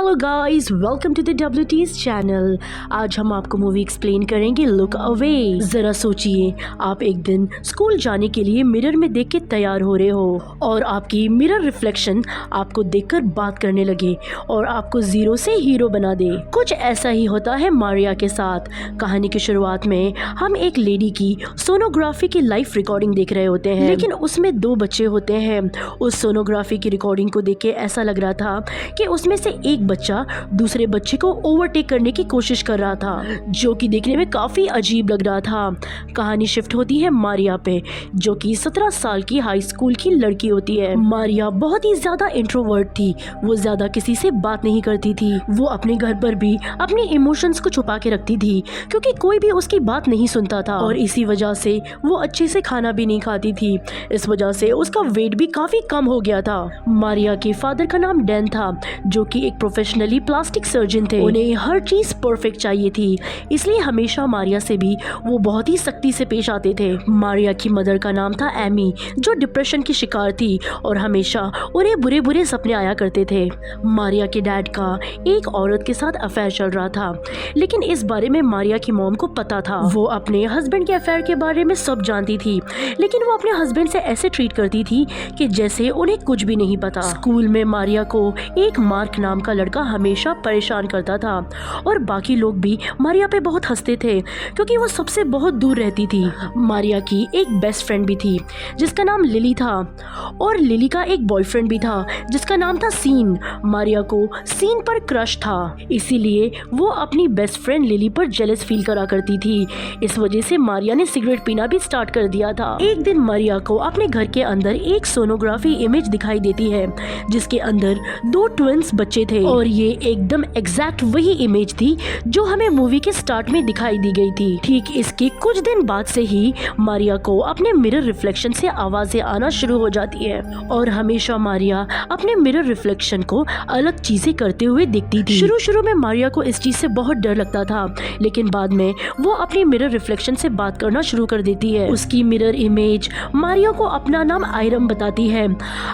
Hello guys, welcome to the WT's चैनल। आज हम आपको मूवी एक्सप्लेन करेंगे लुक अवे। जरा सोचिए, आप एक दिन स्कूल जाने के लिए मिरर में देख के तैयार हो रहे हो और आपकी मिरर रिफ्लेक्शन आपको देखकर बात करने लगे और आपको जीरो से हीरो बना दे। कुछ ऐसा ही होता है मारिया के साथ। कहानी की शुरुआत में हम एक लेडी की सोनोग्राफी की लाइव रिकॉर्डिंग देख रहे होते हैं, लेकिन उसमें 2 बच्चे होते हैं। उस सोनोग्राफी की रिकॉर्डिंग को देख के ऐसा लग रहा था कि उसमें से एक बच्चा दूसरे बच्चे को ओवरटेक करने की कोशिश कर रहा था, जो कि देखने में काफी अजीब लग रहा था। कहानी शिफ्ट होती है मारिया पे, जो कि 17 साल की हाई स्कूल की लड़की होती है। मारिया बहुत ही ज्यादा इंट्रोवर्ट थी। वो ज्यादा किसी से बात नहीं करती थी। वो अपने घर पर भी अपने इमोशंस को छुपा के रखती थी, क्योंकि कोई भी उसकी बात नहीं सुनता था और इसी वजह से वो अच्छे से खाना भी नहीं खाती थी। इस वजह से उसका वेट भी काफी कम हो गया था। मारिया के फादर का नाम डैन था, जो कि एक प्रोफेशनली प्लास्टिक सर्जन थे। उन्हें हर चीज परफेक्ट चाहिए थी, इसलिए हमेशा मारिया से भी वो बहुत ही सख्ती से पेश आते थे। मारिया की मदर का नाम था एमी, जो डिप्रेशन की शिकार थी और हमेशा उन्हें बुरे बुरे सपने आया करते थे। मारिया के डैड का एक औरत के साथ अफेयर चल रहा था, लेकिन इस बारे में मारिया की मॉम को पता था। वो अपने हस्बैंड के अफेयर के बारे में सब जानती थी, लेकिन वो अपने हस्बैंड से ऐसे ट्रीट करती थी कि जैसे उन्हें कुछ भी नहीं पता। स्कूल में मारिया को एक मार्क नाम का लड़का हमेशा परेशान करता था और बाकी लोग भी मारिया पे बहुत हंसते थे, क्योंकि वो सबसे बहुत दूर रहती थी। मारिया की एक बेस्ट फ्रेंड भी थी जिसका नाम लिली था, और लिली का एक बॉयफ्रेंड भी था जिसका नाम था सीन। मारिया को सीन पर क्रश था, इसीलिए वो अपनी बेस्ट फ्रेंड लिली पर जेलस फील करा करती थी। इस वजह से मारिया ने सिगरेट पीना भी स्टार्ट कर दिया था। एक दिन मारिया को अपने घर के अंदर एक सोनोग्राफी इमेज दिखाई देती है, जिसके अंदर 2 ट्विंस बच्चे थे, और ये एकदम एग्जैक्ट वही इमेज थी जो हमें मूवी के स्टार्ट में दिखाई दी गई थी। ठीक इसके कुछ दिन बाद से ही मारिया को अपने मिरर रिफ्लेक्शन से आवाजें आना शुरू हो जाती है, और हमेशा मारिया अपने मिरर रिफ्लेक्शन को अलग चीजें करते हुए दिखती थी। शुरू में मारिया को इस चीज से बहुत डर लगता था, लेकिन बाद में वो अपनी मिरर रिफ्लेक्शन से बात करना शुरू कर देती है। उसकी मिरर इमेज मारिया को अपना नाम आयरम बताती है।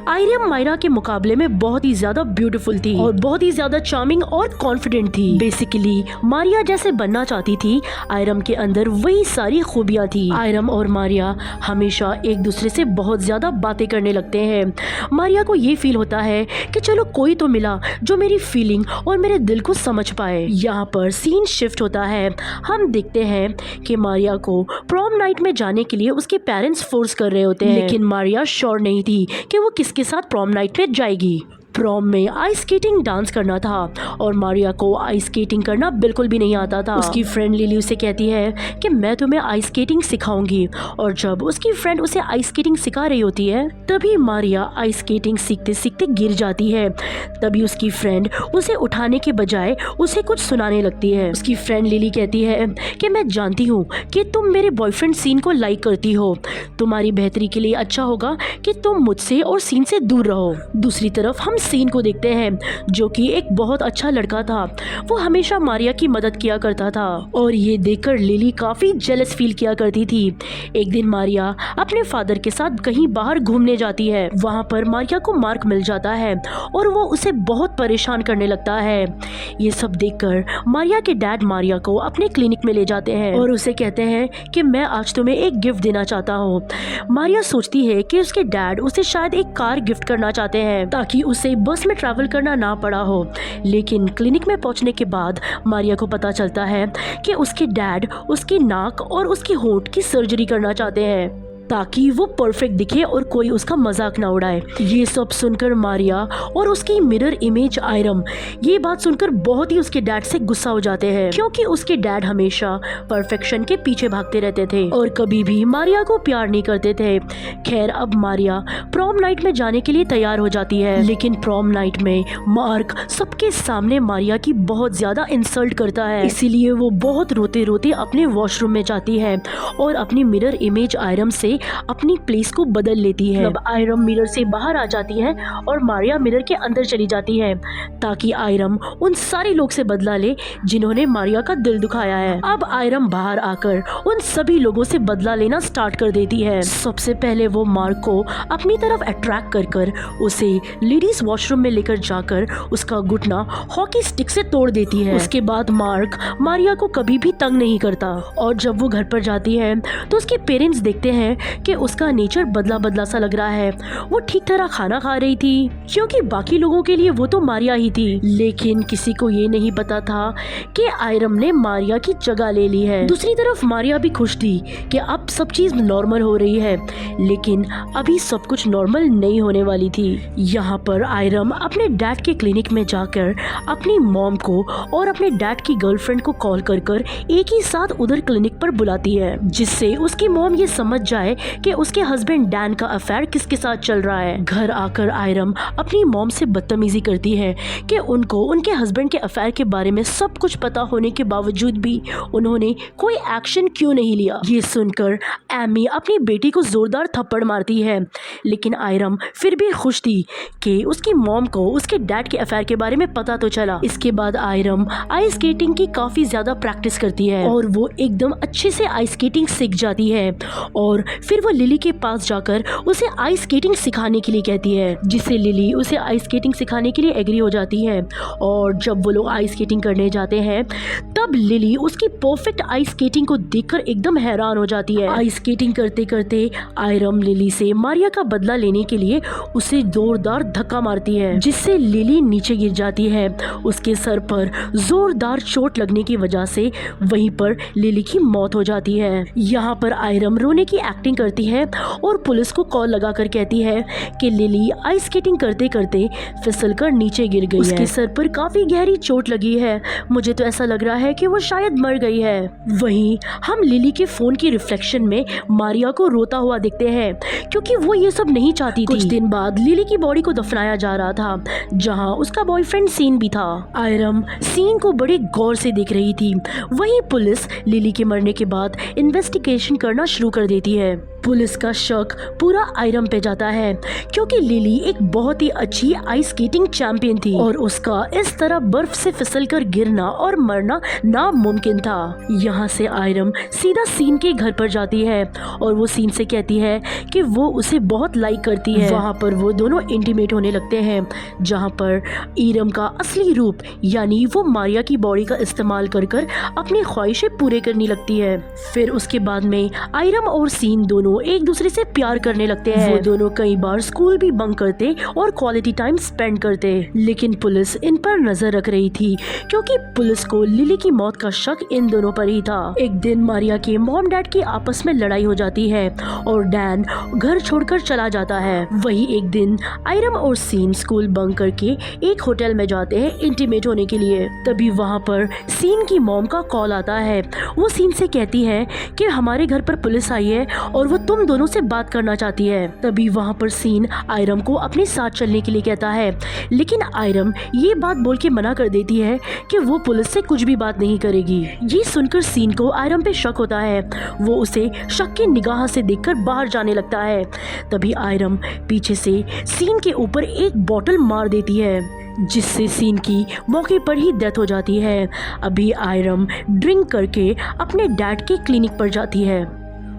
आयरम मायरा के मुकाबले में बहुत ही ज्यादा ब्यूटीफुल थी और बहुत ही ज्यादा चार्मिंग और कॉन्फिडेंट थी। बेसिकली मारिया जैसे बनना चाहती थी, आयरम के अंदर वही सारी खूबियां थी। आयरम और मारिया हमेशा एक दूसरे से बहुत ज्यादा बातें करने लगते हैं। मारिया को ये फील होता है कि चलो कोई तो मिला जो मेरी फीलिंग और मेरे दिल को समझ पाए। यहाँ पर सीन शिफ्ट होता है। हम देखते हैं कि मारिया को प्रॉम नाइट में जाने के लिए उसके पेरेंट्स फोर्स कर रहे होते हैं, लेकिन मारिया श्योर नहीं थी कि वो किसके साथ प्रॉम नाइट में जाएगी। प्रॉम में आइस स्केटिंग डांस करना था और मारिया को आइस स्केटिंग करना बिल्कुल भी नहीं आता था। उसकी फ्रेंड लिली उसे कहती है कि मैं तुम्हें आइस स्केटिंग सिखाऊंगी, और जब उसकी फ्रेंड उसे आइस स्केटिंग सिखा रही होती है, तभी मारिया आइस स्केटिंग सीखते सीखते गिर जाती है। तभी उसकी फ्रेंड उसे उठाने के बजाय उसे कुछ सुनाने लगती है। उसकी फ्रेंड लिली कहती है कि मैं जानती हूँ कि तुम मेरे बॉयफ्रेंड सीन को लाइक करती हो, तुम्हारी बेहतरी के लिए अच्छा होगा कि तुम मुझसे और सीन से दूर रहो। दूसरी तरफ हम सीन को देखते हैं, जो कि एक बहुत अच्छा लड़का था। वो हमेशा मारिया की मदद किया करता था, और ये देखकर लिली काफी जेलस फील किया करती थी। एक दिन मारिया अपने फादर के साथ कहीं बाहर घूमने जाती है। वहां पर मारिया को मार्क मिल जाता है और वो उसे बहुत परेशान करने लगता है। ये सब देखकर मारिया के डैड मारिया को अपने क्लिनिक में ले जाते हैं और उसे कहते हैं कि मैं आज तुम्हें एक गिफ्ट देना चाहता हूँ। मारिया सोचती है कि उसके डैड उसे शायद एक कार गिफ्ट करना चाहते हैं, ताकि उसे बस में ट्रैवल करना ना पड़ा हो। लेकिन क्लिनिक में पहुंचने के बाद मारिया को पता चलता है कि उसके डैड उसकी नाक और उसकी होंठ की सर्जरी करना चाहते हैं, ताकि वो परफेक्ट दिखे और कोई उसका मजाक ना उड़ाए। ये सब सुनकर मारिया और उसकी मिरर इमेज आयरम ये बात सुनकर बहुत ही उसके डैड से गुस्सा हो जाते हैं, क्योंकि उसके डैड हमेशा परफेक्शन के पीछे भागते रहते थे और कभी भी मारिया को प्यार नहीं करते थे। खैर, अब मारिया प्रॉम नाइट में जाने के लिए तैयार हो जाती है, लेकिन प्रॉम नाइट में मार्क सबके सामने मारिया की बहुत ज्यादा इंसल्ट करता है। इसीलिए वो बहुत रोते रोते अपने वॉशरूम में जाती है और अपनी मिरर इमेज आयरम से से अपनी प्लेस को बदल लेती है। अब आयरम मिरर से बाहर आ जाती है और मारिया मिरर के अंदर चली जाती है ताकि आयरम उन सारे लोग से बदला ले जिन्होंने मारिया का दिल दुखाया है। अब आयरम बाहर आकर उन सभी लोगों से बदला लेना स्टार्ट कर देती है। सबसे पहले वो मार्क को अपनी तरफ अट्रैक्ट कर उसे लेडीज वॉशरूम में लेकर जाकर उसका घुटना हॉकी स्टिक से तोड़ देती है। उसके बाद मार्क मारिया को कभी भी तंग नहीं करता और जब वो घर पर जाती है तो उसके पेरेंट्स देखते हैं कि उसका नेचर बदला बदला सा लग रहा है। वो ठीक तरह खाना खा रही थी क्योंकि बाकी लोगों के लिए वो तो मारिया ही थी, लेकिन किसी को ये नहीं पता था कि आयरम ने मारिया की जगह ले ली है। दूसरी तरफ मारिया भी खुश थी कि अब सब चीज नॉर्मल हो रही है, लेकिन अभी सब कुछ नॉर्मल नहीं होने वाली थी। यहाँ पर आयरम अपने डैड के क्लिनिक में जाकर अपनी मॉम को और अपने डैड की गर्लफ्रेंड को कॉल कर एक ही साथ उधर क्लिनिक पर बुलाती है, जिससे उसकी मॉम ये समझ जाए कि उसके हस्बैंड डैन का अफेयर किसके साथ चल रहा है। घर आकर आयरम अपनी मॉम से बदतमीजी करती है कि उनको उनके हस्बैंड के अफेयर के बारे में सब कुछ पता होने के बावजूद भी उन्होंने कोई एक्शन क्यों नहीं लिया। ये सुनकर एमी अपनी बेटी को जोरदार थप्पड़ मारती है, लेकिन आयरम फिर भी खुश थी कि उसकी मॉम को उसके डैड के अफेयर के बारे में पता तो चला। इसके बाद आयरम आइस स्केटिंग की काफी ज्यादा प्रैक्टिस करती है और वो एकदम अच्छे से आइस स्केटिंग सीख जाती है और फिर वो लिली के पास जाकर उसे आइस स्केटिंग सिखाने के लिए कहती है, जिससे लिली उसे आइस स्केटिंग सिखाने के लिए एग्री हो जाती है। और जब वो लोग आइस स्केटिंग करने जाते हैं तब लिली उसकी परफेक्ट आइस स्केटिंग को देखकर एकदम हैरान हो जाती है। आइस स्केटिंग करते करते आयरम लिली से मारिया का बदला लेने के लिए उसे जोरदार धक्का मारती है, जिससे लिली नीचे गिर जाती है। उसके सर पर जोरदार चोट लगने की वजह से वहीं पर लिली की मौत हो जाती है। यहाँ पर आयरम रोने की एक्टिंग करती है और पुलिस को कॉल लगाकर कहती है कि लिली आइस स्केटिंग करते करते फिसलकर नीचे गिर गई है। उसके सर पर काफी गहरी चोट लगी है, मुझे तो ऐसा लग रहा है कि वो शायद मर गई है। वहीं हम लिली के फोन की रिफ्लेक्शन में मारिया को रोता हुआ देखते हैं क्योंकि वो ये सब नहीं चाहती थी। कुछ दिन बाद लिली की बॉडी को दफनाया जा रहा था जहाँ उसका बॉयफ्रेंड सीन भी था। आयरम सीन को बड़े गौर से देख रही थी। वहीं पुलिस लिली के मरने के बाद इन्वेस्टिगेशन करना शुरू कर देती है। पुलिस का शक पूरा आयरम पे जाता है क्योंकि लिली एक बहुत ही अच्छी आइस स्केटिंग चैंपियन थी और उसका इस तरह बर्फ से फिसलकर गिरना और मरना नामुमकिन था। यहाँ से आयरम सीधा सीन के घर पर जाती है और वो सीन से कहती है कि वो उसे बहुत लाइक करती है। वहाँ पर वो दोनों इंटीमेट होने लगते हैं, जहाँ पर आयरम का असली रूप यानी वो मारिया की बॉडी का इस्तेमाल कर अपनी ख्वाहिशें पूरे करने लगती है। फिर उसके बाद में आयरम और सीन दोनों एक दूसरे से प्यार करने लगते हैं। वो दोनों कई बार स्कूल भी बंक करते और क्वालिटी टाइम स्पेंड करते, लेकिन पुलिस इन पर नजर रख रही थी क्योंकि पुलिस को लिली की मौत का शक इन दोनों पर ही था। एक दिन मारिया के मॉम डैड की आपस में लड़ाई हो जाती है और डैन घर छोड़कर चला जाता है। वही एक दिन आयरम और सीन स्कूल बंक करके एक होटल में जाते हैं इंटीमेट होने के लिए। तभी वहाँ पर सीन की मॉम का कॉल आता है। वो सीन से कहती है कि हमारे घर पर पुलिस आई है और वो तुम दोनों से बात करना चाहती है। तभी वहाँ पर सीन आयरम को अपने साथ चलने के लिए कहता है, लेकिन आयरम ये बात बोल के मना कर देती है कि वो पुलिस से कुछ भी बात नहीं करेगी। ये सुनकर सीन को आयरम पे शक होता है। वो उसे शक की निगाह से देखकर बाहर जाने लगता है। तभी आयरम पीछे से सीन के ऊपर एक बॉटल मार देती है, जिससे सीन की मौके पर ही डेथ हो जाती है। अभी आयरम ड्रिंक करके अपने डैड के क्लिनिक पर जाती है।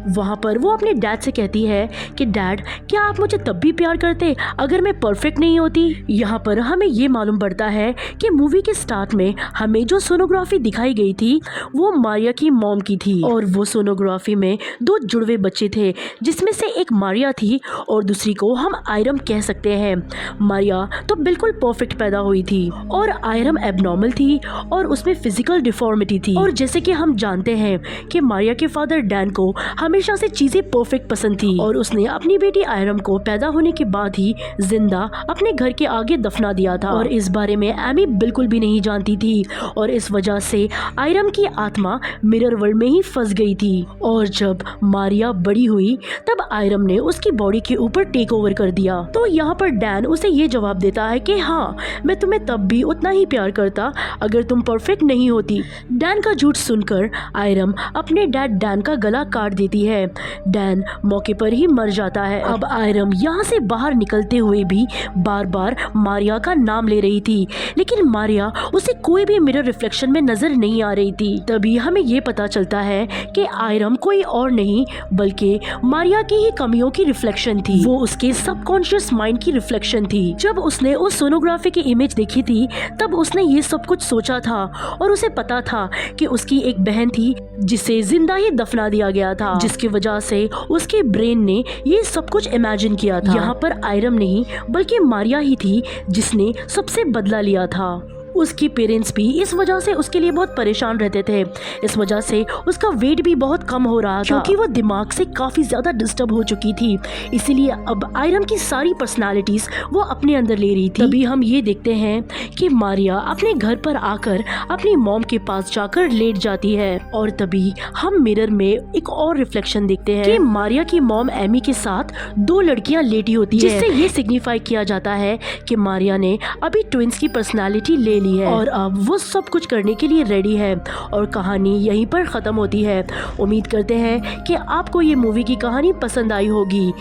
वहाँ पर वो अपने डैड से कहती है कि डैड, क्या आप मुझे तब भी प्यार करते अगर मैं परफेक्ट नहीं होती। यहाँ पर हमें ये मालूम पड़ता है कि मूवी के स्टार्ट में हमें जो सोनोग्राफी दिखाई गई थी वो मारिया की मॉम की थी और वो सोनोग्राफी में दो जुड़वे बच्चे थे, जिसमें से एक मारिया थी और दूसरी को हम आयरम कह सकते हैं। मारिया तो बिल्कुल परफेक्ट पैदा हुई थी और आयरम एबनॉर्मल थी और उसमें फिजिकल डिफॉर्मिटी थी। और जैसे कि हम जानते हैं कि मारिया के फादर डैन को हमेशा से चीजें परफेक्ट पसंद थी और उसने अपनी बेटी आयरम को पैदा होने के बाद ही जिंदा अपने घर के आगे दफना दिया था और इस बारे में एमी बिल्कुल भी नहीं जानती थी और इस वजह से आयरम की आत्मा मिरर वर्ल्ड में ही फंस गई थी। और जब मारिया बड़ी हुई तब आयरम ने उसकी बॉडी के ऊपर टेक ओवर कर दिया। तो यहाँ पर डैन उसे ये जवाब देता है कि हाँ, मैं तुम्हें तब भी उतना ही प्यार करता अगर तुम परफेक्ट नहीं होती। डैन का झूठ सुनकर आयरम अपने डैड डैन का गला काट देती देती है। डैन मौके पर ही मर जाता है। अब आयरम यहाँ से बाहर निकलते हुए भी बार बार मारिया का नाम ले रही थी, लेकिन मारिया उसे कोई भी मिरर रिफ्लेक्शन में नजर नहीं आ रही थी। तभी हमें ये पता चलता है कि आयरम कोई और नहीं बल्कि मारिया की ही कमियों की रिफ्लेक्शन थी। वो उसके सबकॉन्शियस माइंड की रिफ्लेक्शन थी। जब उसने उस सोनोग्राफी की इमेज देखी थी तब उसने ये सब कुछ सोचा था और उसे पता था कि उसकी एक बहन थी जिसे जिंदा ही दफना दिया गया था, जिसकी वजह से उसके ब्रेन ने ये सब कुछ इमेजिन किया था। यहाँ पर आयरम नहीं बल्कि मारिया ही थी जिसने सबसे बदला लिया था। उसके पेरेंट्स भी इस वजह से उसके लिए बहुत परेशान रहते थे। इस वजह से उसका वेट भी बहुत कम हो रहा था क्योंकि वो दिमाग से काफी ज्यादा डिस्टर्ब हो चुकी थी। इसीलिए अब आयरम की सारी पर्सनालिटीज वो अपने अंदर ले रही थी। तभी हम ये देखते हैं कि मारिया अपने घर पर आकर अपनी मॉम के पास जाकर लेट जाती है और तभी हम मिरर में एक और रिफ्लेक्शन देखते हैं कि मारिया की मॉम एमी के साथ दो लड़कियां लेटी होती है, जिससे ये सिग्निफाई किया जाता है कि मारिया ने अभी ट्विंस की पर्सनालिटी ले ली है और अब वो सब कुछ करने के लिए रेडी है। और कहानी यहीं पर खत्म होती है। उम्मीद करते हैं कि आपको ये मूवी की कहानी पसंद आई होगी।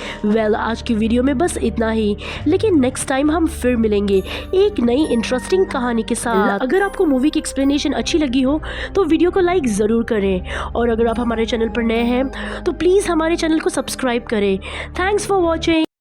आज की वीडियो में बस इतना ही, लेकिन नेक्स्ट टाइम हम फिर मिलेंगे एक नई इंटरेस्टिंग कहानी के साथ। अगर आपको मूवी की एक्सप्लेनेशन अच्छी लगी हो तो वीडियो को लाइक जरूर करें और अगर आप हमारे चैनल पर नए हैं तो प्लीज हमारे चैनल को सब्सक्राइब करें। Thanks for watching.